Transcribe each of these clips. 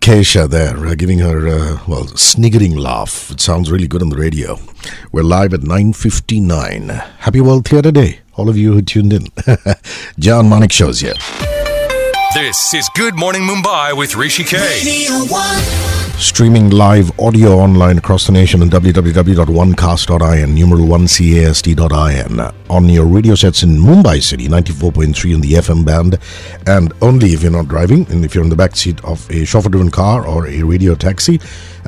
Hrishikesh there, giving her, sniggering laugh. It sounds really good on the radio. We're live at 9:59. Happy World Theatre Day, all of you who tuned in. Jehan Maneckshaw is here. This is Good Morning Mumbai with Hrishikesh. Streaming live audio online across the nation on www.onecast.in, numeral 1cast.in. On your radio sets in Mumbai City, 94.3 on the FM band. And only if you're not driving, and if you're in the back seat of a chauffeur-driven car or a radio taxi,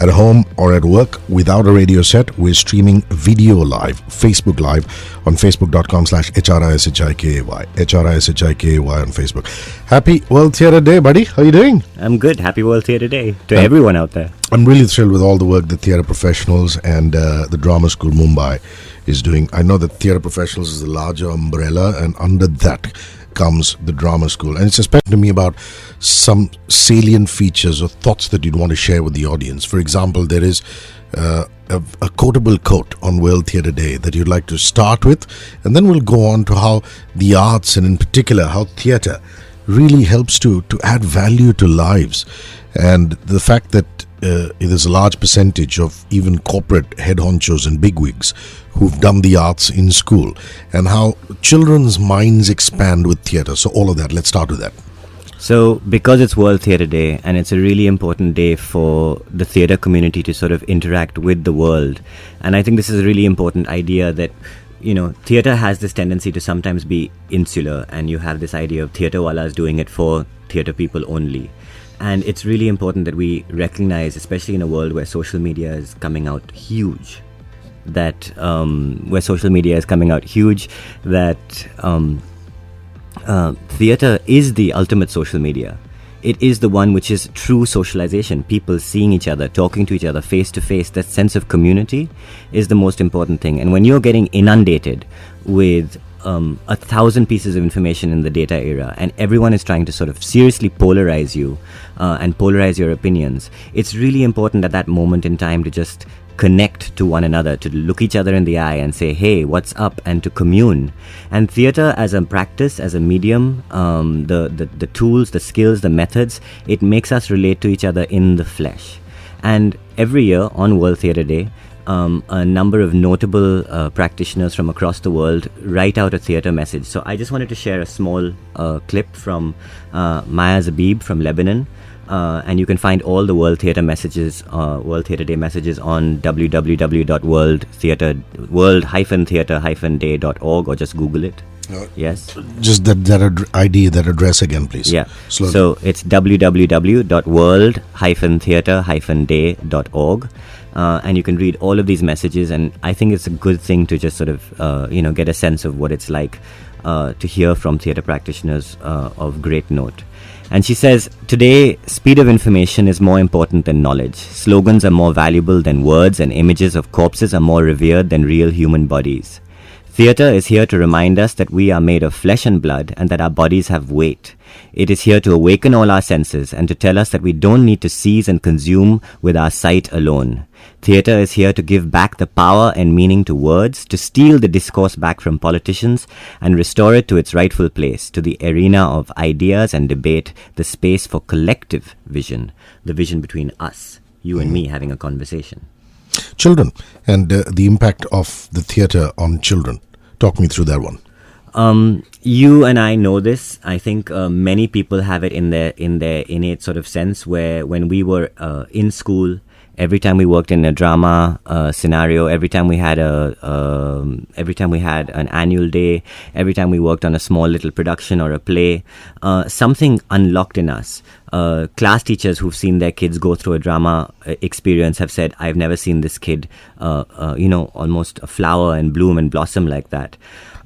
at home or at work without a radio set, we're streaming video live, Facebook Live on facebook.com/HRISHIKAY, HRISHIKAY on Facebook. Happy World Theatre Day, buddy. How are you doing? I'm good. Happy World Theatre Day to everyone out there. I'm really thrilled with all the work the theatre professionals and the Drama School Mumbai is doing. I know that theatre professionals is the larger umbrella, and under that comes the Drama School. And it's especially to me about some salient features or thoughts that you'd want to share with the audience. For example, there is a quotable quote on World Theatre Day that you'd like to start with, and then we'll go on to how the arts, and in particular how theatre really helps to add value to lives. And the fact that there's a large percentage of even corporate head honchos and bigwigs who've done the arts in school, and how children's minds expand with theatre. So all of that, let's start with that. So because it's World Theatre Day, and it's a really important day for the theatre community to sort of interact with the world, and I think this is a really important idea that, you know, theatre has this tendency to sometimes be insular, and you have this idea of theatre wallas doing it for theatre people only. And it's really important that we recognize, especially in a world where social media is coming out huge, that theatre is the ultimate social media. It is the one which is true socialization. People seeing each other, talking to each other face to face, that sense of community is the most important thing. And when you're getting inundated with 1,000 pieces of information in the data era, and everyone is trying to sort of seriously polarize you and polarize your opinions, it's really important at that moment in time to just connect to one another, to look each other in the eye and say, hey, what's up, and to commune. And theatre as a practice, as a medium, the tools, the skills, the methods, it makes us relate to each other in the flesh. And every year on World Theatre Day, a number of notable practitioners from across the world write out a theatre message. So I just wanted to share a small clip from Maya Zabib from Lebanon. And you can find all the World Theatre messages, World Theatre Day messages on www.world-theatre-day.org, or just Google it. Yes. Just that address again, please. Yeah. Slowly. So it's www.world-theatre-day.org. And you can read all of these messages, and I think it's a good thing to just sort of, get a sense of what it's like to hear from theatre practitioners of great note. And she says, today, speed of information is more important than knowledge. Slogans are more valuable than words, and images of corpses are more revered than real human bodies. Theatre is here to remind us that we are made of flesh and blood, and that our bodies have weight. It is here to awaken all our senses and to tell us that we don't need to seize and consume with our sight alone. Theatre is here to give back the power and meaning to words, to steal the discourse back from politicians and restore it to its rightful place, to the arena of ideas and debate, the space for collective vision, the vision between us, you and me having a conversation. Children and the impact of the theatre on children. Talk me through that one. You and I know this. I think many people have it in their innate sort of sense, where when we were in school, every time we worked in a drama scenario, every time we had an annual day, every time we worked on a small little production or a play, something unlocked in us. Class teachers who've seen their kids go through a drama experience have said, I've never seen this kid, almost flower and bloom and blossom like that.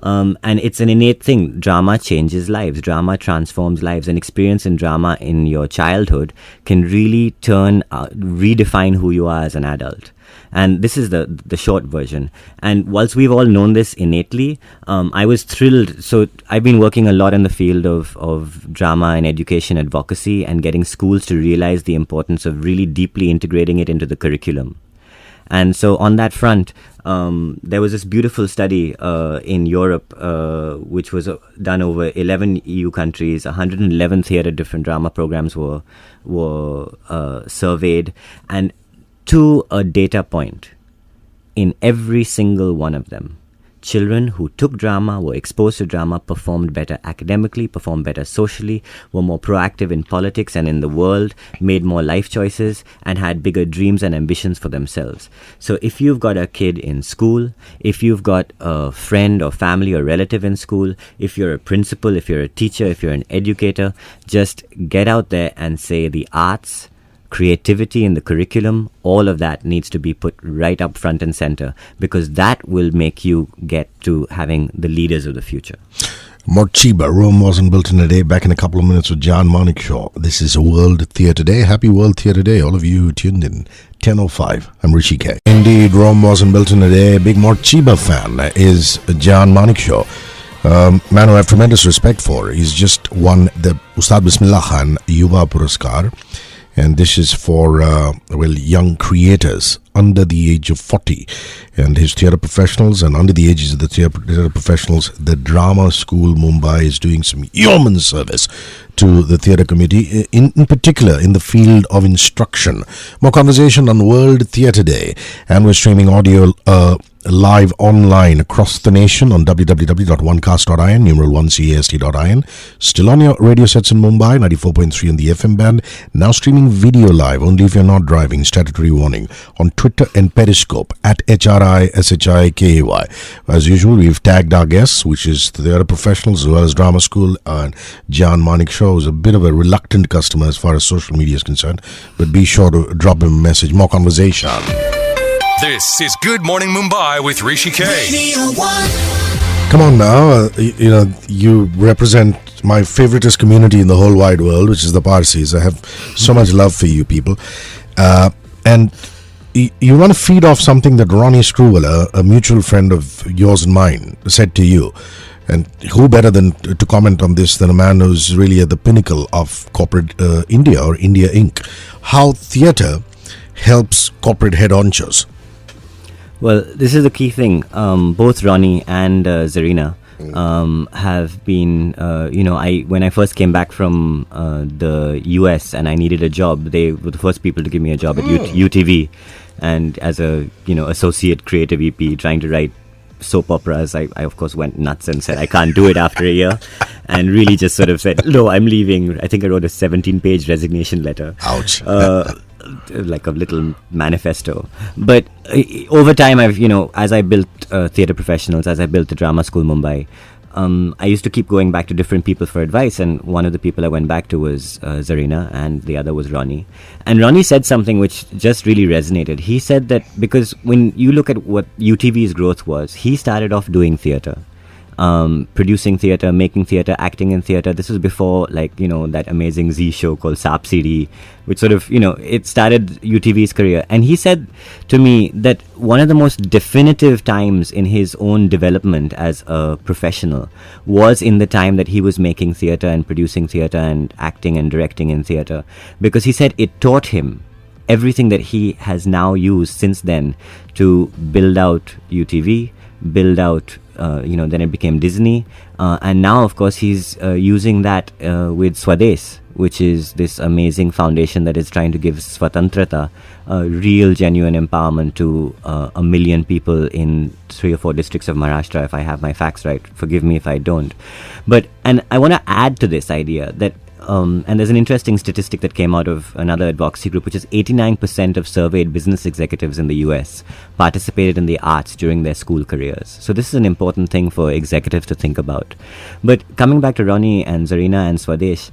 And it's an innate thing. Drama changes lives. Drama transforms lives. An experience in drama in your childhood can really redefine who you are as an adult. And this is the short version. And whilst we've all known this innately, I was thrilled. So I've been working a lot in the field of drama and education advocacy, and getting schools to realize the importance of really deeply integrating it into the curriculum. And so on that front, there was this beautiful study in Europe, which was done over 11 EU countries. 111 theatre different drama programs were surveyed, and to a data point, in every single one of them, children who took drama, were exposed to drama, performed better academically, performed better socially, were more proactive in politics and in the world, made more life choices, and had bigger dreams and ambitions for themselves. So if you've got a kid in school, if you've got a friend or family or relative in school, if you're a principal, if you're a teacher, if you're an educator, just get out there and say the arts, creativity in the curriculum, all of that needs to be put right up front and center, because that will make you get to having the leaders of the future. Morchiba, Rome wasn't built in a day. Back in a couple of minutes with Jehan Maneckshaw. This is World Theatre Day. Happy World Theatre Day, all of you who tuned in. 10:05. I'm Hrishikesh. Indeed, Rome wasn't built in a day. Big Morchiba fan is Jehan Maneckshaw. Man who I have tremendous respect for. He's just won the Ustad Bismillah Khan Yuva Puraskar. And this is for, young creators under the age of 40. And his theatre professionals, and under the ages of the theatre professionals, the Drama School Mumbai is doing some yeoman service to the theatre community, in particular in the field of instruction. More conversation on World Theatre Day. And we're streaming audio live online across the nation on www.onecast.in, numeral 1cast.in. Still on your radio sets in Mumbai, 94.3 on the FM band. Now streaming video live, only if you're not driving, statutory warning, on Twitter and Periscope at HRISHIKAY. As usual, we've tagged our guests, which is the theatre professionals as well as Drama School, and Jehan Maneckshaw is a bit of a reluctant customer as far as social media is concerned, but be sure to drop him a message. More conversation. This is Good Morning Mumbai with Hrishikesh. Come on now, you represent my favoriteest community in the whole wide world, which is the Parsis. I have so much love for you people. And you want to feed off something that Ronnie Screwwell, a mutual friend of yours and mine, said to you. And who better than to comment on this than a man who's really at the pinnacle of corporate India, or India Inc. How theatre helps corporate head honchos. Well, this is the key thing. Both Ronnie and Zarina have been, when I first came back from the US and I needed a job, they were the first people to give me a job at UTV. And as a, associate creative EP trying to write soap operas, I of course went nuts and said I can't do it after a year, and really just sort of said, no, I'm leaving. I think I wrote a 17-page resignation letter. Ouch. Like a little manifesto. But over time, I've, as I built theatre professionals, as I built the Drama School Mumbai, I used to keep going back to different people for advice, and one of the people I went back to was Zarina, and the other was Ronnie. And Ronnie said something which just really resonated. He said that because when you look at what UTV's growth was, he started off doing theatre. Producing theatre, making theatre, acting in theatre. This was before, that amazing Z show called Saap CD, which sort of, it started UTV's career. And he said to me that one of the most definitive times in his own development as a professional was in the time that he was making theatre and producing theatre and acting and directing in theatre. Because he said it taught him everything that he has now used since then to build out UTV, build out then it became Disney, and now of course he's using that with Swadesh, which is this amazing foundation that is trying to give Swatantrata, real genuine empowerment to 1 million people in 3 or 4 districts of Maharashtra, if I have my facts right. Forgive me if I don't. And I want to add to this idea that and there's an interesting statistic that came out of another advocacy group, which is 89% of surveyed business executives in the US participated in the arts during their school careers. So this is an important thing for executives to think about. But coming back to Ronnie and Zarina and Swadesh,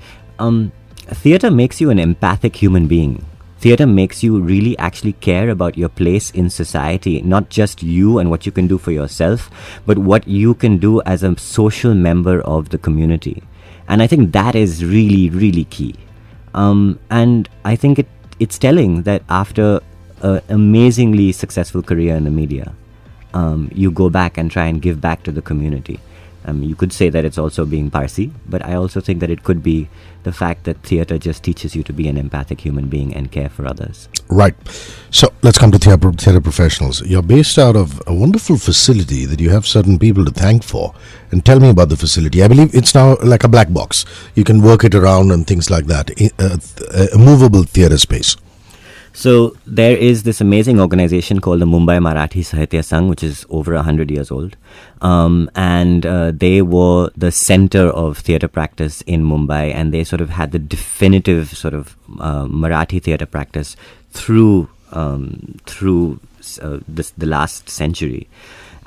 theatre makes you an empathic human being. Theatre makes you really actually care about your place in society, not just you and what you can do for yourself, but what you can do as a social member of the community. And I think that is really, really key. And I think it's telling that after an amazingly successful career in the media, you go back and try and give back to the community. You could say that it's also being Parsi, but I also think that it could be the fact that theatre just teaches you to be an empathic human being and care for others. Right. So let's come to theatre professionals. You're based out of a wonderful facility that you have certain people to thank for. And tell me about the facility. I believe it's now like a black box. You can work it around and things like that. A movable theatre space. So there is this amazing organization called the Mumbai Marathi Sahitya Sangh, which is over 100 years old. And they were the center of theatre practice in Mumbai, and they sort of had the definitive sort of Marathi theatre practice through the last century.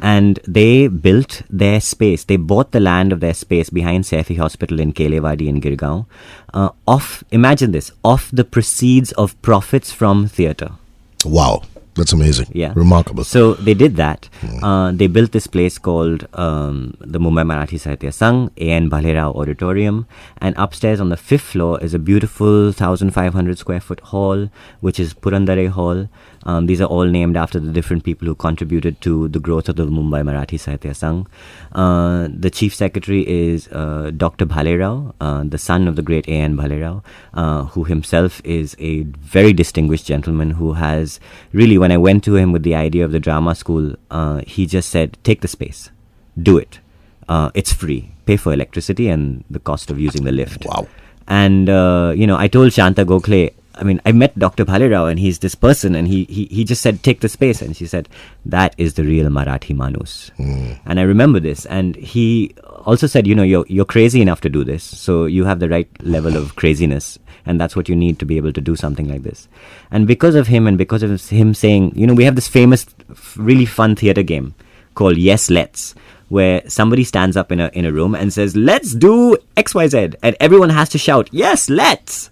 And they built their space. They bought the land of their space behind Saifi Hospital in Kelewadi in Girgaon. Imagine this, off the proceeds of profits from theatre. Wow. That's amazing. Yeah. Remarkable. So they did that. They built this place called the Mumbai Marathi Sahitya Sangh, A.N. Bhalerao Auditorium. And upstairs on the 5th floor is a beautiful 1,500 square foot hall, which is Purandare Hall. These are all named after the different people who contributed to the growth of the Mumbai Marathi Sahitya Sangh. The chief secretary is Dr. Bhalerao, the son of the great A.N. Bhalerao, who himself is a very distinguished gentleman who has really, when I went to him with the idea of the drama school, he just said, take the space, do it. It's free. Pay for electricity and the cost of using the lift. Wow. And, I told Shanta Gokhale, I met Dr. Bhalerao and he's this person, and he just said, take the space. And she said, that is the real Marathi Manus. And I remember this. And he also said, you're crazy enough to do this. So you have the right level of craziness. And that's what you need to be able to do something like this. And because of him and because of him saying, we have this famous, really fun theatre game called Yes, Let's, where somebody stands up in a room and says, let's do XYZ. And everyone has to shout, yes, let's.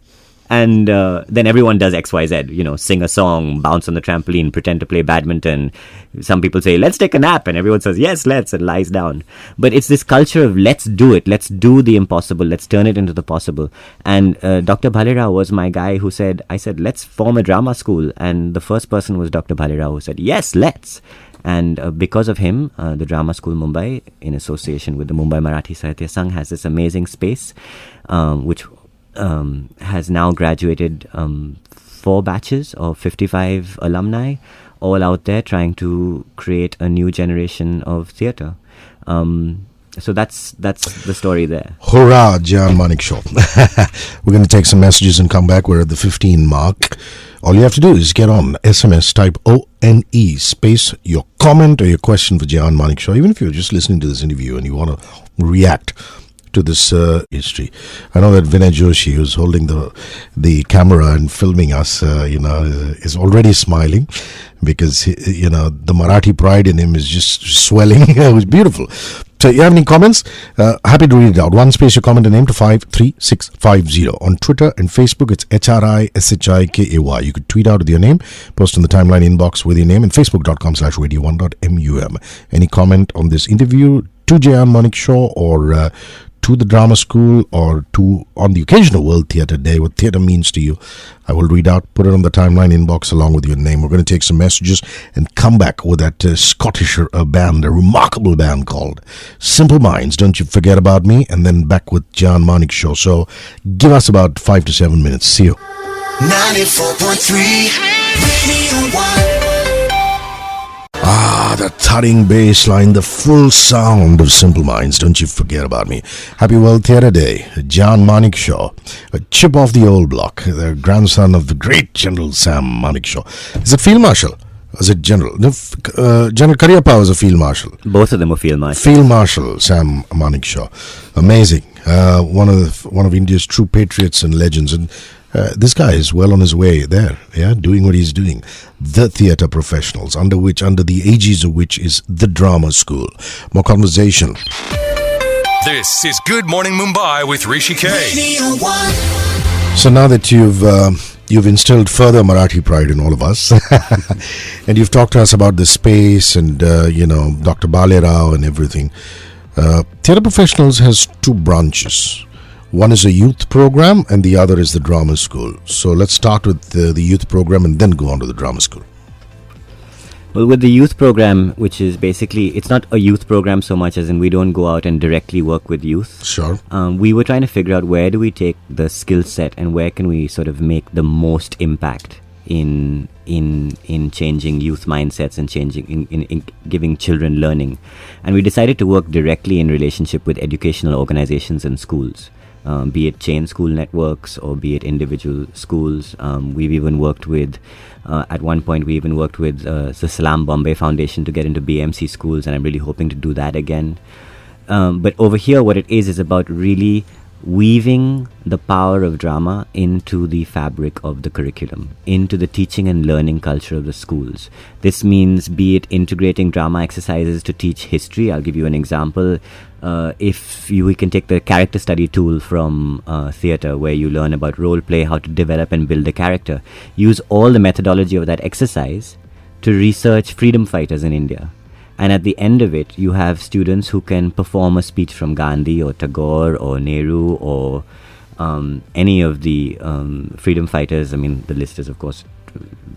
And then everyone does XYZ, sing a song, bounce on the trampoline, pretend to play badminton. Some people say, let's take a nap. And everyone says, yes, let's, and lies down. But it's this culture of let's do it. Let's do the impossible. Let's turn it into the possible. And Dr. Bhalerao was my guy who I said, let's form a drama school. And the first person was Dr. Bhalerao who said, yes, let's. And because of him, the Drama School Mumbai, in association with the Mumbai Marathi Sahitya Sangh, has this amazing space, which has now graduated 4 batches of 55 alumni, all out there trying to create a new generation of theatre. So that's the story there. Hurrah, Jehan Maneckshaw. We're going to take some messages and come back. We're at the 15 mark. All you have to do is get on SMS, type ONE space your comment or your question for Jehan Maneckshaw. Even if you're just listening to this interview and you want to react to this history. I know that Vinay Joshi, who's holding the camera and filming us, is already smiling because, the Marathi pride in him is just swelling. It was beautiful. So you have any comments? Happy to read it out. One space, your comment and name to 53650. On Twitter and Facebook, it's HRISHIKAY. You could tweet out with your name, post in the timeline inbox with your name, and facebook.com/radio1.mum. Any comment on this interview to Jehan Maneckshaw or to the drama school or to on the occasion of World Theatre Day, what theatre means to you, I will read out, put it on the timeline inbox along with your name. We're going to take some messages and come back with that Scottish band, a remarkable band called Simple Minds, Don't You Forget About Me, and then back with Jehan Maneckshaw. So give us about 5 to 7 minutes. See you. 94.3 Radio 1. The thudding bass line, the full sound of Simple Minds, Don't You Forget About Me. Happy World Theatre Day. Jehan Maneckshaw, a chip off the old block, the grandson of the great General Sam Maneckshaw. Is it Field Marshal? Is it General? General Cariappa was a Field Marshal. Both of them were Field Marshal. Field Marshal Sam Maneckshaw. Amazing. One of India's true patriots and legends. And this guy is well on his way there, doing what he's doing. The theatre professionals, under the aegis of which is the drama school. More conversation. This is Good Morning Mumbai with Hrishikesh. Radio 1. So now that you've instilled further Marathi pride in all of us, and you've talked to us about the space and Dr. Bhalerao and everything. Theatre Professionals has 2 branches. One is a youth program and the other is the drama school. So let's start with the youth program and then go on to the drama school. Well, with the youth program, which is basically, it's not a youth program so much as in we don't go out and directly work with youth. Sure. We were trying to figure out where do we take the skill set and where can we sort of make the most impact in changing youth mindsets and changing in giving children learning. And we decided to work directly in relationship with educational organizations and schools. Be it chain school networks or be it individual schools. We've even worked with, at one point we even worked with the Salam Bombay Foundation to get into BMC schools, and I'm really hoping to do that again. But over here what it is about really weaving the power of drama into the fabric of the curriculum, into the teaching and learning culture of the schools. This means be it integrating drama exercises to teach history. I'll give you an example. We can take the character study tool from theatre, where you learn about role play, how to develop and build a character. Use all the methodology of that exercise to research freedom fighters in India. And at the end of it, you have students who can perform a speech from Gandhi or Tagore or Nehru or any of the freedom fighters. I mean, the list is, of course,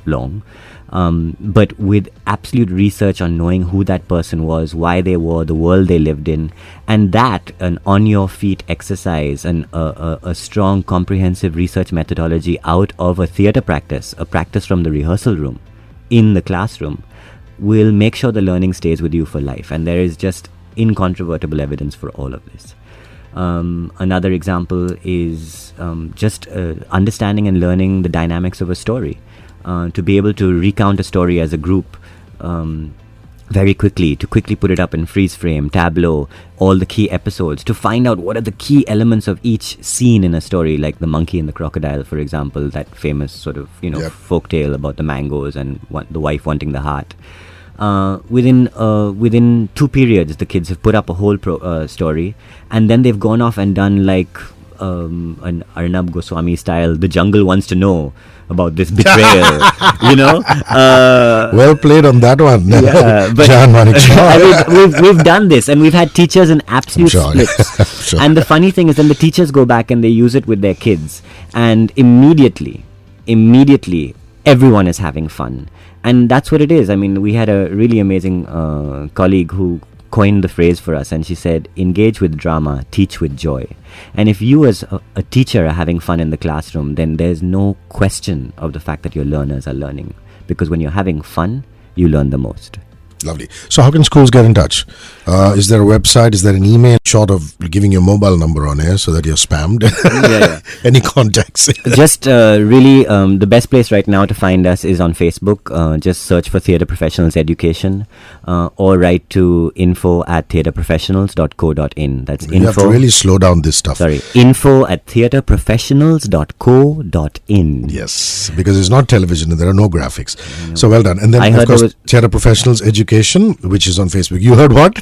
long. But with absolute research on knowing who that person was, why they were, the world they lived in, and that an on-your-feet exercise and a strong, comprehensive research methodology out of a theatre practice, a practice from the rehearsal room, in the classroom, will make sure the learning stays with you for life. And there is just incontrovertible evidence for all of this. Another example is just understanding and learning the dynamics of a story. To be able to recount a story as a group very quickly, to quickly put it up in freeze frame, tableau, all the key episodes, to find out what are the key elements of each scene in a story, like the monkey and the crocodile, for example, that famous sort of, folk tale about the mangoes and the wife wanting the heart. Within 2 periods, the kids have put up a whole story, and then they've gone off and done like an Arnab Goswami style, The Jungle Wants to Know about this betrayal, Well played on that one. Yeah, but Jehan Maneckshaw. we've done this, and we've had teachers in absolute splits. Sure. And the funny thing is, then the teachers go back and they use it with their kids, and immediately, everyone is having fun. And that's what it is. I mean, we had a really amazing colleague who coined the phrase for us, and she said, engage with drama, teach with joy. And if you as a teacher are having fun in the classroom, then there's no question of the fact that your learners are learning. Because when you're having fun, you learn the most. Lovely. So how can schools get in touch? Is there a website? Is there an email? Short of giving your mobile number on air so that you're spammed. Yeah. Any contacts? Just really, the best place right now to find us is on Facebook. Just search for Theatre Professionals Education, or write to info@theatreprofessionals.co.in. That's info. You have to really slow down this stuff. Sorry, info@theatreprofessionals.co.in. Yes, because it's not television and there are no graphics. So well done. And then, of course, Theatre Professionals Education, which is on Facebook. You heard what?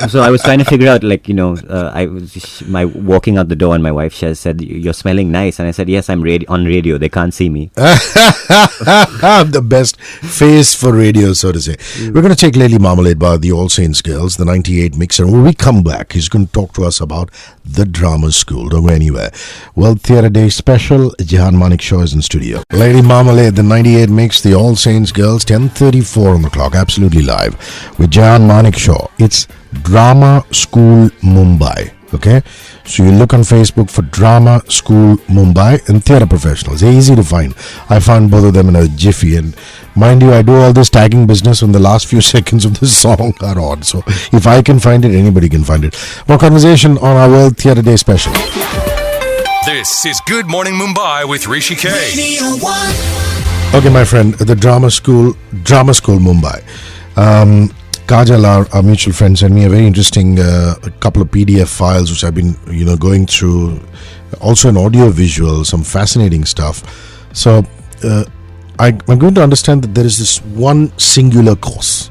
So I was trying to figure out, I was walking out the door, and my wife said, "You're smelling nice," and I said, "Yes, I'm on radio. They can't see me." The best face for radio, so to say. We're going to take Lely Marmalade by the All Saints Girls, the 98 mixer. And when we come back, he's going to talk to us about the drama school. Don't go anywhere. World Theatre Day special. Jehan Maneckshaw is in studio. Lely Marmalade, the 98 mix, the All Saints Girls, 10:34 on the clock, absolutely live with Jehan Maneckshaw. It's Drama School Mumbai. Okay, so you look on Facebook for Drama School Mumbai and Theatre Professionals. They're easy to find. I found both of them in a jiffy, and mind you, I do all this tagging business when the last few seconds of the song are on. So if I can find it, anybody can find it. More conversation on our World Theatre Day special. This is Good Morning Mumbai with Hrishikesh. Radio 1. Okay, my friend, the Drama School Mumbai. Kajal, our mutual friend, sent me a very interesting couple of PDF files which I've been, going through. Also an audio visual, some fascinating stuff. So I'm going to understand that there is this one singular course,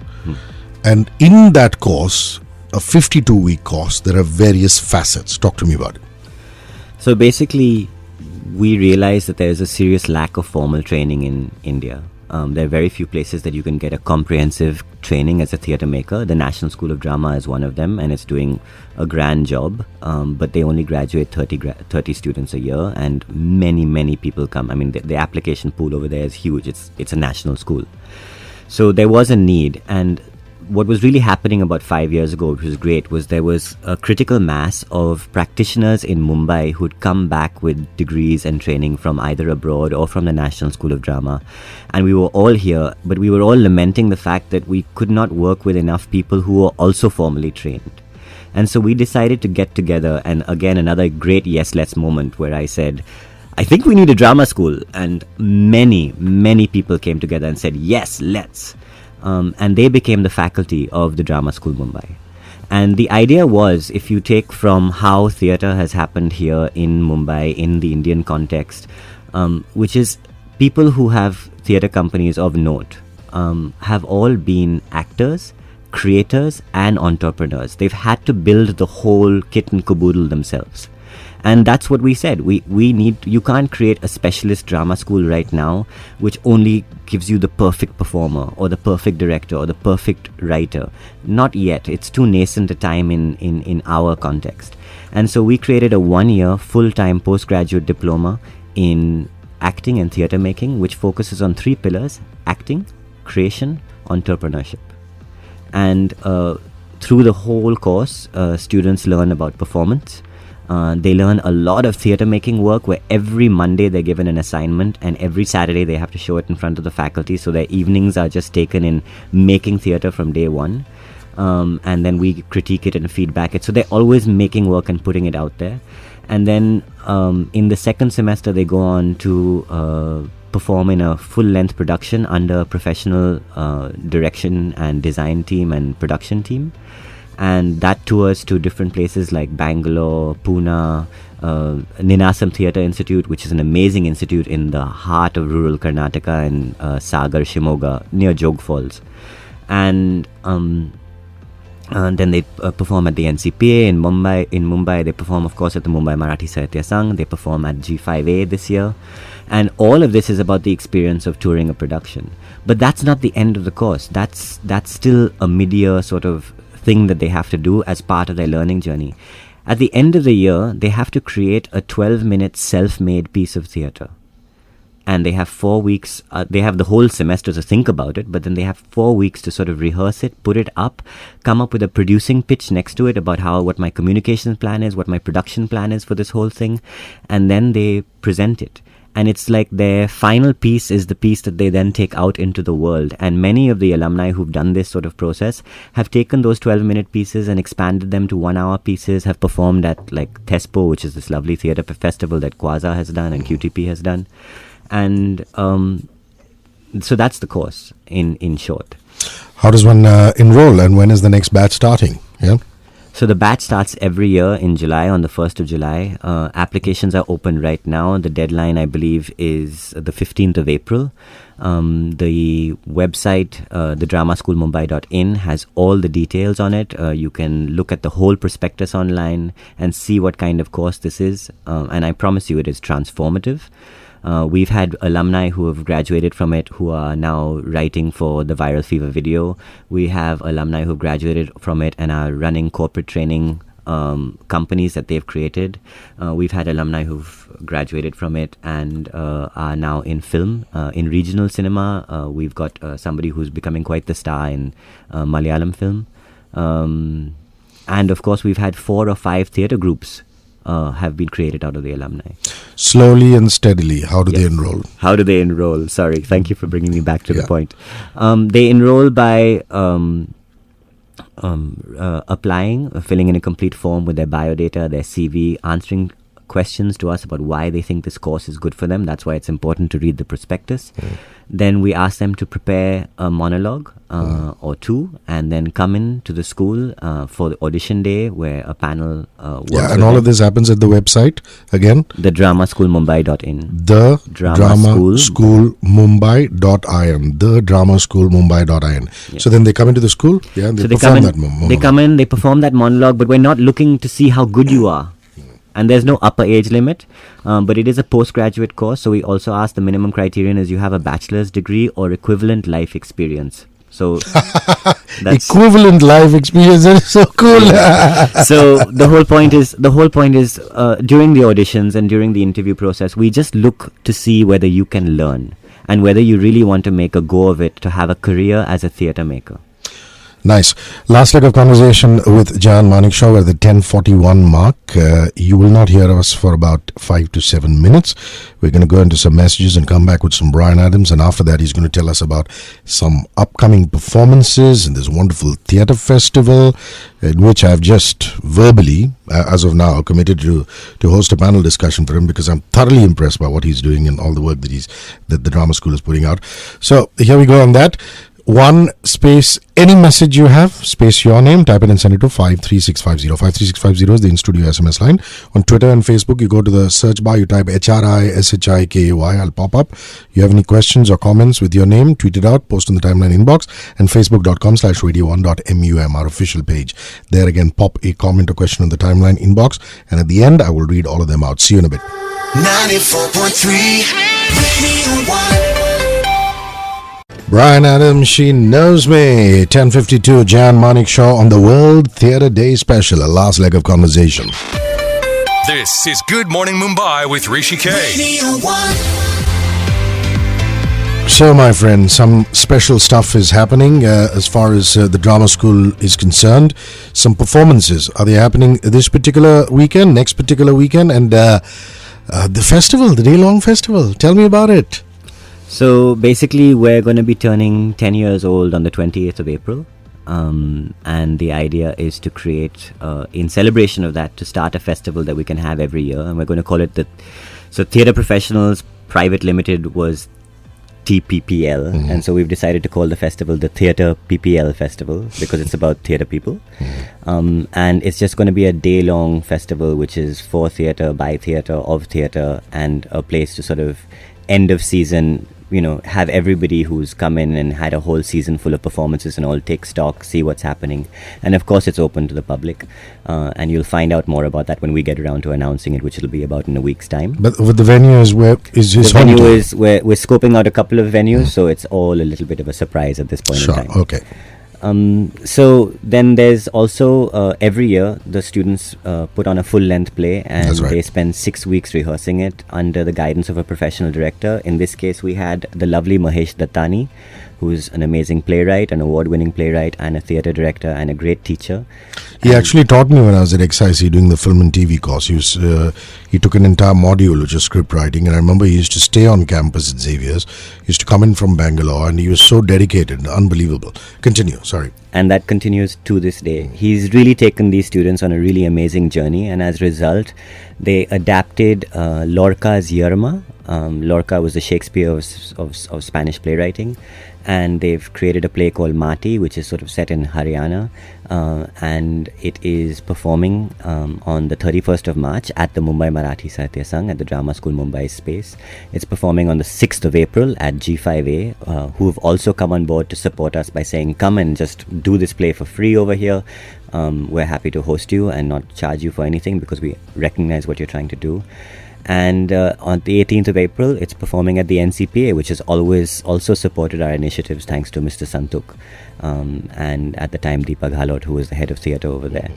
and in that course, a 52-week course, there are various facets. Talk to me about it. So basically, we realize that there is a serious lack of formal training in India. There are very few places that you can get a comprehensive training as a theatre maker. The National School of Drama is one of them, and it's doing a grand job. But they only graduate 30 students a year, and many people come. I mean, the application pool over there is huge. It's a national school. So there was a need, and what was really happening about 5 years ago, which was great, was there was a critical mass of practitioners in Mumbai who'd come back with degrees and training from either abroad or from the National School of Drama. And we were all here, but we were all lamenting the fact that we could not work with enough people who were also formally trained. And so we decided to get together, and again, another great yes, let's moment where I said, I think we need a drama school. And many people came together and said, yes, let's. And they became the faculty of the Drama School Mumbai. And the idea was, if you take from how theatre has happened here in Mumbai in the Indian context, which is people who have theatre companies of note have all been actors, creators and entrepreneurs. They've had to build the whole kit and caboodle themselves. And that's what we said. You can't create a specialist drama school right now which only gives you the perfect performer or the perfect director or the perfect writer. Not yet. It's too nascent a time in our context. And so we created a 1-year full-time postgraduate diploma in acting and theatre making, which focuses on 3 pillars: acting, creation, entrepreneurship. And through the whole course, students learn about performance. They learn a lot of theatre making work, where every Monday they're given an assignment and every Saturday they have to show it in front of the faculty. So their evenings are just taken in making theatre from day one. And then we critique it and feedback it. So they're always making work and putting it out there. And then in the second semester they go on to perform in a full-length production under a professional direction and design team and production team. And that tours to different places like Bangalore, Pune, Ninasam Theatre Institute, which is an amazing institute in the heart of rural Karnataka, and Sagar, Shimoga, near Jog Falls. And then they perform at the NCPA in Mumbai. In Mumbai, they perform, of course, at the Mumbai Marathi Sahitya Sangh. They perform at G5A this year. And all of this is about the experience of touring a production. But that's not the end of the course. That's still a mid-year sort of thing that they have to do as part of their learning journey. At the end of the year, they have to create a 12-minute self-made piece of theatre. And they have 4 weeks, they have the whole semester to think about it, but then they have 4 weeks to sort of rehearse it, put it up, come up with a producing pitch next to it about what my communication plan is, what my production plan is for this whole thing, and then they present it. And it's like their final piece is the piece that they then take out into the world. And many of the alumni who've done this sort of process have taken those 12-minute pieces and expanded them to 1-hour pieces, have performed at like TESPO, which is this lovely theatre festival that Quasar has done and QTP has done. And so that's the course in short. How does one enroll, and when is the next batch starting? Yeah. So the batch starts every year in July, on the 1st of July. Applications are open right now. The deadline, I believe, is the 15th of April. The website, thedramaschoolmumbai.in, has all the details on it. You can look at the whole prospectus online and see what kind of course this is. And I promise you it is transformative. We've had alumni who have graduated from it who are now writing for the Viral Fever video. We have alumni who graduated from it and are running corporate training companies that they've created. We've had alumni who've graduated from it and are now in film, in regional cinema. We've got somebody who's becoming quite the star in Malayalam film. And of course, we've had 4 or 5 theatre groups have been created out of the alumni. Slowly and steadily, how do they enroll? How do they enroll? Sorry, thank you for bringing me back to the point. They enroll by applying, filling in a complete form with their biodata, their CV, answering questions to us about why they think this course is good for them. That's why it's important to read the prospectus. Then we ask them to prepare a monologue or 2, and then come in to the school for the audition day, where a panel works. Yeah, and all them. of this happens at the website again? thedramaschoolmumbai.in. The Dramaschoolmumbai.in. thedramaschoolmumbai.in. Yeah. So then they come into the school, and they perform that monologue. They come in, they perform that monologue, but we're not looking to see how good you are. And there's no upper age limit, but it is a postgraduate course. So we also ask, the minimum criterion is you have a bachelor's degree or equivalent life experience. So that's equivalent life experience. That is so cool. So the whole point is during the auditions and during the interview process, we just look to see whether you can learn. and whether you really want to make a go of it to have a career as a theatre maker. Nice. Last leg of conversation with Jehan Maneckshaw. We're at the 10:41 mark. You will not hear us for about 5 to 7 minutes. We're going to go into some messages and come back with some Bryan Adams. And after that, he's going to tell us about some upcoming performances in this wonderful theatre festival, in which I've just verbally, as of now, committed to host a panel discussion for him, because I'm thoroughly impressed by what he's doing and all the work that the drama school is putting out. So here we go on that. One space, any message you have, space your name, type it and send it to 53650. 53650 is the in-studio SMS line. On Twitter and Facebook, you go to the search bar, you type HRISHIKAY, I'll pop up. You have any questions or comments with your name, tweet it out, post in the timeline inbox, and facebook.com/radio1.mum, our official page. There again, pop a comment or question in the timeline inbox, and at the end, I will read all of them out. See you in a bit. 94.3 Radio 1. Bryan Adams, She Knows Me. 10:52, Jehan Maneckshaw on the World Theatre Day Special, a last leg of conversation. This is Good Morning Mumbai with Hrishikesh. Radio 1. So, my friend, some special stuff is happening as far as the drama school is concerned. Some performances. Are they happening this particular weekend, next particular weekend? And the festival, the day-long festival. Tell me about it. So basically, we're going to be turning 10 years old on the 28th of April. And the idea is to create, in celebration of that, to start a festival that we can have every year. And we're going to call it so Theatre Professionals Private Limited was TPPL. Mm-hmm. And so we've decided to call the festival the Theatre PPL Festival, because it's about theatre people. Mm-hmm. And it's just going to be a day-long festival, which is for theatre, by theatre, of theatre, and a place to sort of end of season, have everybody who's come in and had a whole season full of performances and all take stock, see what's happening. And of course, it's open to the public. And you'll find out more about that when we get around to announcing it, which it'll be about in a week's time. But with the venue is where is his The venue is, we're scoping out a couple of venues, so it's all a little bit of a surprise at this point in time. Okay. So then there's also every year the students put on a full-length play, and they spend 6 weeks rehearsing it under the guidance of a professional director. In this case, we had the lovely Mahesh Dattani, who's an amazing playwright, an award-winning playwright, and a theatre director, and a great teacher. He actually taught me when I was at XIC doing the film and TV course. He took an entire module, which was script writing, and I remember he used to stay on campus at Xavier's. He used to come in from Bangalore, and he was so dedicated, unbelievable. Continue, sorry. And that continues to this day. He's really taken these students on a really amazing journey, and as a result, they adapted Lorca's Yerma. Lorca was the Shakespeare of Spanish playwriting, and they've created a play called Mati, which is sort of set in Haryana, and it is performing on the 31st of March at the Mumbai Marathi Sahitya Sangh at the Drama School Mumbai space. It's performing on the 6th of April at G5A, who have also come on board to support us by saying, come and just do this play for free over here. We're happy to host you and not charge you for anything, because we recognize what you're trying to do. And on the 18th of April, it's performing at the NCPA, which has always also supported our initiatives, thanks to Mr. Santuk, and at the time Deepa Ghalot, who was the head of theatre over there.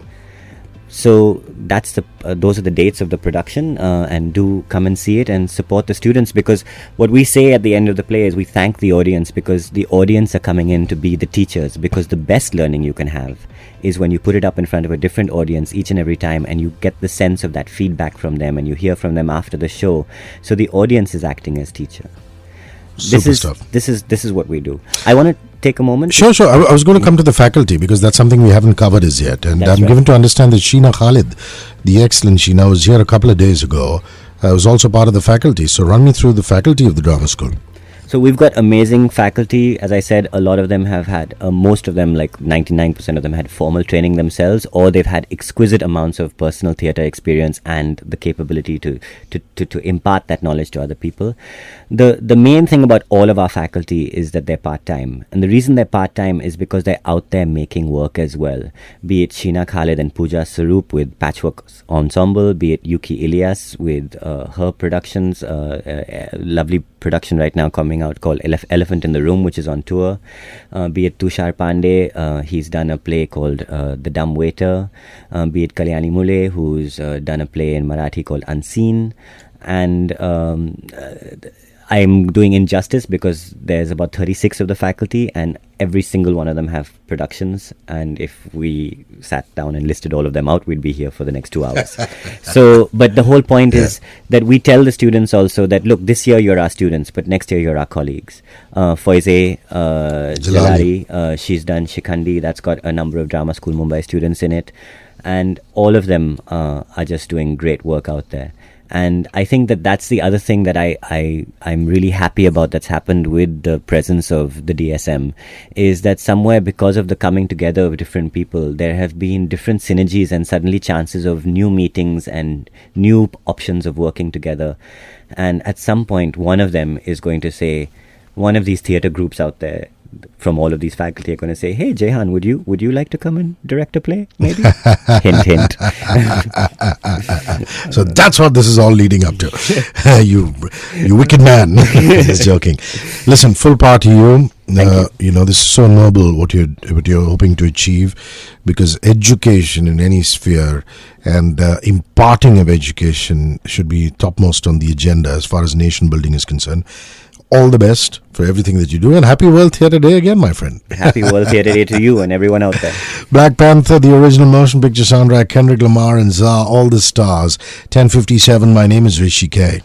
So that's those are the dates of the production, and do come and see it and support the students, because what we say at the end of the play is we thank the audience, because the audience are coming in to be the teachers, because the best learning you can have is when you put it up in front of a different audience each and every time, and you get the sense of that feedback from them, and you hear from them after the show. So the audience is acting as teacher. Super stuff. This is what we do. I want to take a moment. Sure. I was going to come to the faculty, because that's something we haven't covered as yet. And I'm given to understand that Sheena Khalid, the excellent Sheena, was here a couple of days ago. Was also part of the faculty. So run me through the faculty of the drama school. So we've got amazing faculty. As I said, a lot of them have had, most of them, like 99% of them, had formal training themselves, or they've had exquisite amounts of personal theatre experience and the capability to impart that knowledge to other people. The main thing about all of our faculty is that they're part-time. And the reason they're part-time is because they're out there making work as well. Be it Sheena Khalid and Pooja Saroop with Patchwork Ensemble, be it Yuki Ilyas with her productions, lovely production right now coming out called Elephant in the Room, which is on tour. Be it Tushar Pandey, he's done a play called The Dumb Waiter. Be it Kalyani Mule, who's done a play in Marathi called Unseen. And I'm doing injustice because there's about 36 of the faculty, and every single one of them have productions. And if we sat down and listed all of them out, we'd be here for the next 2 hours. So, but the whole point is that we tell the students also that, look, this year you're our students, but next year you're our colleagues. Foize Jalari, she's done Shikhandi. That's got a number of Drama School Mumbai students in it. And all of them are just doing great work out there. And I think that that's the other thing that I'm really happy about that's happened with the presence of the DSM, is that somewhere, because of the coming together of different people, there have been different synergies and suddenly chances of new meetings and new options of working together. And at some point, one of them is going to say, one of these theatre groups out there from all of these faculty are going to say, hey, Jehan, would you like to come and direct a play? Maybe? Hint, hint. So that's what this is all leading up to. You wicked man. Just joking. Listen, full power to you. This is so noble what you're hoping to achieve, because education in any sphere and imparting of education should be topmost on the agenda as far as nation building is concerned. All the best for everything that you do, and happy World Theatre Day again, my friend. Happy World Theatre Day to you and everyone out there. Black Panther, the original motion picture soundtrack, Kendrick Lamar and Za, all the stars. 10:57. My name is Hrishikesh.